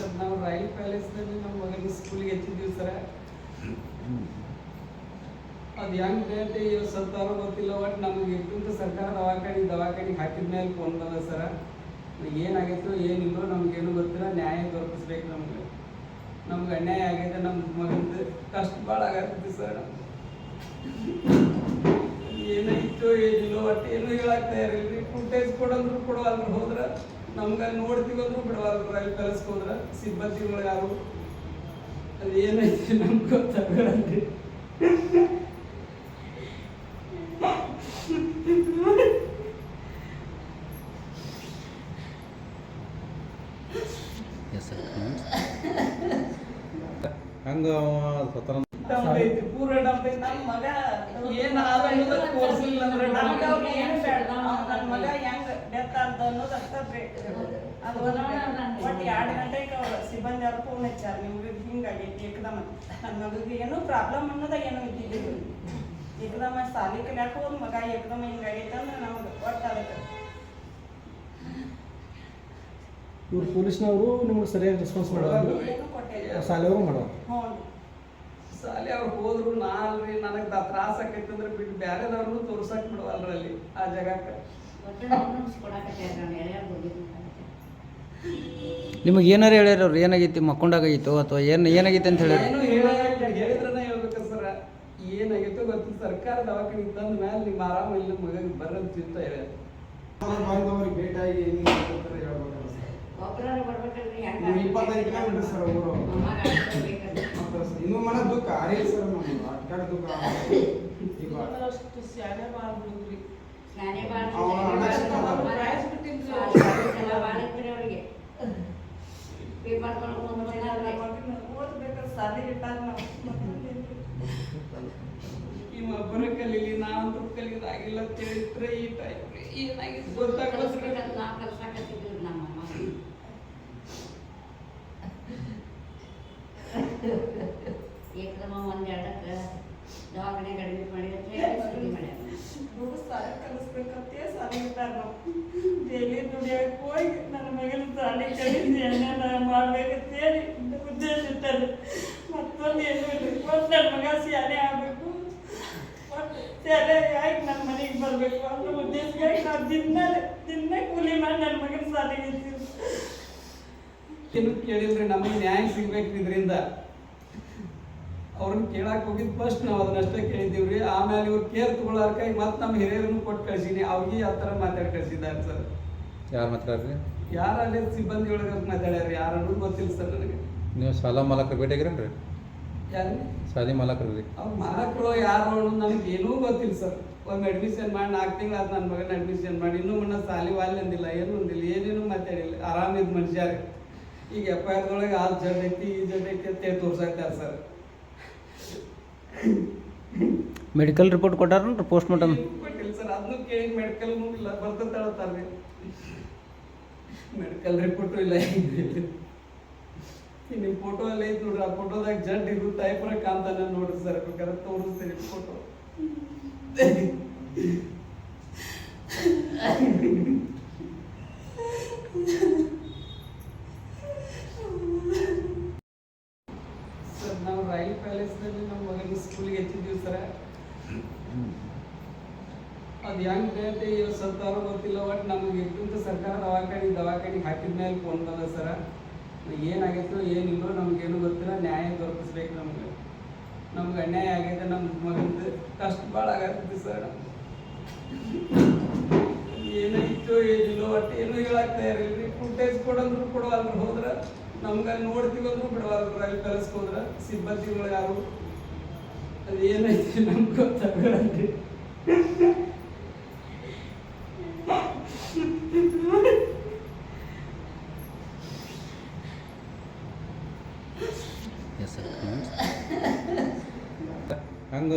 Sir ನಾವು royal ಪ್ಯಾಲೇಸ್ನಲ್ಲಿ ನಮ್ಮ ಮಗನ ಸ್ಕೂಲಿಗೆ ಹೆಚ್ಚಿದ್ದೀವಿ ಸರ. ಅದು ಹೆಂಗೆ ಅಂತ ಸತ್ತಾರೋ ಗೊತ್ತಿಲ್ಲ. ಒಟ್ಟು ನಮಗೆ ಇಟ್ಟಂತ ಸರ್ಕಾರ ದವಾಖಾನಿಗೆ ಹಾಕಿದ ಮೇಲೆ ಫೋನ್ ಬಂದ ಸರ. ಏನಾಗೈತೋ ಏನಿಲ್ಲೋ ನಮಗೇನು ಗೊತ್ತಿಲ್ಲ, ನ್ಯಾಯ ದೊರಕಿಸ್ಬೇಕು. ನಮ್ಗೆ ಅನ್ಯಾಯ ಆಗೈತೆ. ನಮ್ಮ ಮಗಂದು ಕಷ್ಟ ಭಾಳ ಆಗತ್ತೆ ಸರ್. ಏನಾಗಿತ್ತೋ ಏನಿಲ್ಲೋ ಒಟ್ಟು ಏನೂ ಹೇಳಕ್ ತಯಾರಿಲ್ರಿ. ಫುಟೇಜ್ ಕೊಡಂದ್ರು ಕೊಡವಲ್ರಿ. ಹೋದ್ರೆ ನಮ್ಗೆ ನೋಡ್ತೀವಂದ್ರು ಬಿಡವಲ್ರಿ. ರೈಲ್ ಪ್ಯಾಲೇಸ್ಗೆ ಹೋದ್ರೆ ಸಿಬ್ಬಂದಿಗಳು ಯಾರು ಅದು ಏನೈತಿ ನಮ್ಗೆ ಗೊತ್ತಾಗಲ್ರಿ. ಹಂಗ ಪೂರ ನಮ್ಮ ಮಗ ಏನು ಆದ ತೋರಿಸಲಿಲ್ಲ ಅಂದ್ರೆ ನಮ್ಗೆ ಅವ್ರು ಏನು ಬೇಡ. ನನ್ನ ಮಗ ಹೆಂಗ್ ಡೆತ್ ಆದ ಅನ್ನೋದು ಅಷ್ಟೇ ಬೇಕು. ಅದು ಒಟ್ಟು 2 ಗಂಟೆಗೆ ಅವ್ರು ಸಿಬ್ಬಂದಿ ಅವ್ರು ಫೋನ್ ಹಚ್ಚಾರ, ನಿಮ್ಗೆ ಹಿಂಗಾಗೈತಿ ಏಕದಮ. ನನ್ನ ಮಗಳಿಗೆ ಏನೂ ಪ್ರಾಬ್ಲಮ್ ಅನ್ನೋದ ಏನೂ ಇದ್ದಿದ್ದಿಲ್ಲ. ಏಕದಮ ಸಾಲಿ ಕಲಿಯಾಕ ಹೋದ್ ಮಗ ಏಕದಮ ಹಿಂಗಾಗೈತೆ ಅಂದ್ರೆ ನಮ್ಗೆ ಒಟ್ಟು ಅದಕ್ಕೆ ಇವ್ರು ಪೊಲೀಸ್ನವರು ನಿಮ್ಗೆ ಸರಿಯಾಗಿ ರೆಸ್ಪಾನ್ಸ್ ಮಾಡೋದು, ಏನು ಕೊಟ್ಟಿಲ್ಲ. ಶಾಲೆಯವರು ಮಾಡೋದು. ಹ್ಞೂ ಸಾಲಿ ಅವ್ರು ಹೋದ್ರು ನಾ ಅಲ್ರಿ. ನನಗೆ ತ್ರಾಸ ಆಕೈತಿ ಅಂದ್ರೆ ಬಿಟ್ಟು ಬೇರೆದವ್ರನ್ನು ತೋರ್ಸಕ್ ಬಿಡವಲ್ರಿ ಅಲ್ಲಿ ಆ ಜಾಗಕ್ಕೆ. ನಿಮಗೆ ಏನಾರು ಹೇಳ್ಯಾರ ಅವ್ರು? ಏನಾಗೈತಿ, ಮಕ್ಕೊಂಡಾಗೈತೋ ಅಥವಾ ಏನಾಗೈತೆ ಅಂತ ಹೇಳ್ಯಾರ? ಏನು ಹೇಳಿದ್ರನ ಹೇಳ್ಬೇಕು ಸರ. ಏನಾಗೈತೋ ಗೊತ್ತು. ಸರ್ಕಾರ ದವಾಖಾನಿಗೆ ತಂದ ಮೇಲೆ ನಿಮ್ಮ ಆರಾಮ ಇಲ್ಲ ಮಗಗೆ ಬರೋದು ಚಿಂತ ಹೇಳ್ಯಾರ. ಭೇಟಿಯಾಗಿ ಇನ್ನೂ ಮನ ದುಃಖ ಅರಿಲ್ಲ ಸರ್. ನಮ್ಗೆ ಅಟ್ಟಾಡ ದುಃಖ ಅಷ್ಟು ಶಾಲೆ ಮಾಡ್ಬಿಡುದ್ರಿ. ಓದ್ಬೇಕಾದ್ರೆ ಸಾಲಿ ಇಟ್ಟಾಗ ನಾವು ಒಬ್ಬರ ಕಲೀಲಿ, ನಾವಂತೂ ಕಲಿಯೋದಾಗಿಲ್ಲ ಅಂತ ಹೇಳಿದ್ರೆ ಈ ಟೈಮ್ ಏನಾಗಿತ್ತು ಗೊತ್ತಾಗಲ್ಲ. ಏಕದಮ 1-2 ದವಾಖಾನೆ ಕಡಿಮೆ ಮಾಡಿದ್ರೆ ಸಾಲಿ ಕಲಿಸ್ಬೇಕಂತೆ ಸಾಲಿ ಇಟ್ಟಾರ. ನಾವು ಡೈಲಿ ದುಡಿಯಕ್ಕೆ ಹೋಗಿ ನನ್ನ ಮಗನ ಸಾಲಿ ಕಲಿಸಿ ಏನೇನ ಮಾಡ್ಬೇಕಂತೇಳಿ ಉದ್ದೇಶ ಇಟ್ಟಾರೆ. ಮತ್ತೊಂದು ಏನು ಇಲ್ಲ. ಒಟ್ಟು ನನ್ನ ಮಗ ಶಾಲೆ ಆಗಬೇಕು, ಒಟ್ಟು ಶಾಲೆ ಆಗಿ ನನ್ನ ಮನೆಗೆ ಬರಬೇಕು ಅನ್ನೋ ಉದ್ದೇಶಕ್ಕಾಗಿ ನಾವು ದಿನ ಕೂಲಿ ಮಾಡಿ ನನ್ನ ಮಗನ ಸಾಲಿಗೆ ಇರ್ತೀವಿ. ಏನು ಕೇಳಿದ್ರೆ ನಮಗೆ ನ್ಯಾಯ ಸಿಗ್ಬೇಕು. ಇದರಿಂದ ಅವ್ರನ್ನ ಕೇಳಕ್ಕೆ ಹೋಗಿದ್ದು ಫಸ್ಟ್ ನಾವು ಅದನ್ನಷ್ಟೇ ಕೇಳಿದ್ದೀವ್ರಿ. ಆಮೇಲೆ ಇವ್ರು ಕೇರ್ ತಗೊಳ್ಳೋರ್ಕಾಗಿ ಮತ್ತೆ ನಮ್ಮ ಹಿರಿಯರನ್ನು ಕೊಟ್ಟು ಕಳ್ಸೀನಿ. ಅವ್ರಿಗೆ ಆ ಥರ ಮಾತಾಡಿ ಕಳ್ಸಿದ್ದಾರೆ ಸರ್. ಯಾರು ಮಾತಾಡ್ರಿ? ಯಾರಲ್ಲಿ ಸಿಬ್ಬಂದಿ ಒಳಗೆ ಮಾತಾಡ್ಯಾರ ಯಾರನ್ನೂ ಗೊತ್ತಿಲ್ಲ ಸರ್ ನನಗೆ. ನೀವು ಶಾಲಾ ಮಾಲಕರು ಭೇಟಿಯಾಗಿರೇನ್ರಿ? ಯಾರು ಶಾಲೆ ಮಾಲಕರು ರೀ? ಅವ್ರ ಮಾಲಕರು ಯಾರು ಅನ್ನೋದು ನಮ್ಗೆ ಏನೂ ಗೊತ್ತಿಲ್ಲ ಸರ್. ಒಮ್ಮೆ ಅಡ್ಮಿಷನ್ ಮಾಡಿ 4 ತಿಂಗಳು ಆದ ನನ್ನ ಮಗನ ಅಡ್ಮಿಷನ್ ಮಾಡಿ ಇನ್ನೂ ಮುನ್ನ ಸಾಲಿ ವಾಲಿ ಅಂದಿಲ್ಲ, ಏನೂ ಅಂದಿಲ್ಲ, ಏನೇನು ಮಾತಾಡಿಲ್ಲ. ಆರಾಮಿದ್ದು ಮನುಷ್ಯ ರೀ. ಈಗ FIR ದೊಳಗೆ ಆ ಜಡ್ ಐತಿ ಈ ಜಡ್ ಐತಿ ಅಂತ ಹೇಳಿ ತೋರ್ಸಾಕ್ತಾರೆ ಸರ್. ಮೆಡಿಕಲ್ ರಿಪೋರ್ಟ್ ಕೊಟ್ಟಾರ ಪೋಸ್ಟ್ ಮಾರ್ಟಮ್ ಕೊಟ್ಟಿಲ್ಲ ಸರ್. ಅದನ್ನು ಕೇಳಿ ಮೆಡಿಕಲ್ ಇಲ್ಲ ಬರ್ತಂತಾಳ್ತಾರೆ. ಮೆಡಿಕಲ್ ರಿಪೋರ್ಟು ಇಲ್ಲ. ನಿಮ್ಮ ಫೋಟೋ ಎಲ್ಲ ಐತೆ ನೋಡ್ರಿ. ಆ ಫೋಟೋದಾಗ ಜಡ್ ಇದು ಟೈಪರ ಕಾಣ್ತಾನೆ ನೋಡ್ರಿ ಸರ್. ಬೇಕಾದ್ರೆ ತೋರಿಸ್ತೀನಿ ಫೋಟೋ. ಸರ್ ನಾವು ರಾಯಲ್ ಪ್ಯಾಲೇಸ್ನಲ್ಲಿ ನಮ್ಮ ಮಗನ ಸ್ಕೂಲಿಗೆ ಹೆಚ್ಚಿದ್ದೀವಿ ಸರ. ಅದು ಹೆಂಗೆ ಅಂತ ಸತ್ತಾರೋ ಗೊತ್ತಿಲ್ಲ. ಒಟ್ಟು ನಮಗೆ ಇಟ್ಟಂತ ಸರ್ಕಾರ ದವಾಖಾನಿಗೆ ಹಾಕಿದ ಮೇಲೆ ಫೋನ್ ಬಂದ ಸರ. ಏನಾಗೈತೋ ಏನಿಲ್ಲೋ ನಮಗೇನು ಗೊತ್ತಿಲ್ಲ, ನ್ಯಾಯ ದೊರಕಿಸ್ಬೇಕು. ನಮ್ಗೆ ಅನ್ಯಾಯ ಆಗೈತೆ. ನಮ್ಮ ಮಗಂದು ಕಷ್ಟ ಭಾಳ ಆಗತ್ತೆ ಸರ್. ಏನಾಗಿತ್ತೋ ಏನಿಲ್ಲೋ ಒಟ್ಟು ಏನೂ ಹೇಳಕ್ ತಯಾರಿಲ್ರಿ. ಫುಟೇಜ್ ಕೊಡಂದ್ರು ಕೊಡವಲ್ರಿ. ಹೋದ್ರೆ ನಮ್ಗೆ ನೋಡ್ತೀವಂದ್ರು ಬಿಡವಲ್ರಿ. ರೈಲ್ ಪ್ಯಾಲೇಸ್ಗೆ ಹೋದ್ರೆ ಸಿಬ್ಬಂದಿಗಳು ಯಾರು ಅದು ಏನೈತಿ ನಮ್ಗೆ ಗೊತ್ತಾಗಲ್ರಿ. ಹಂಗ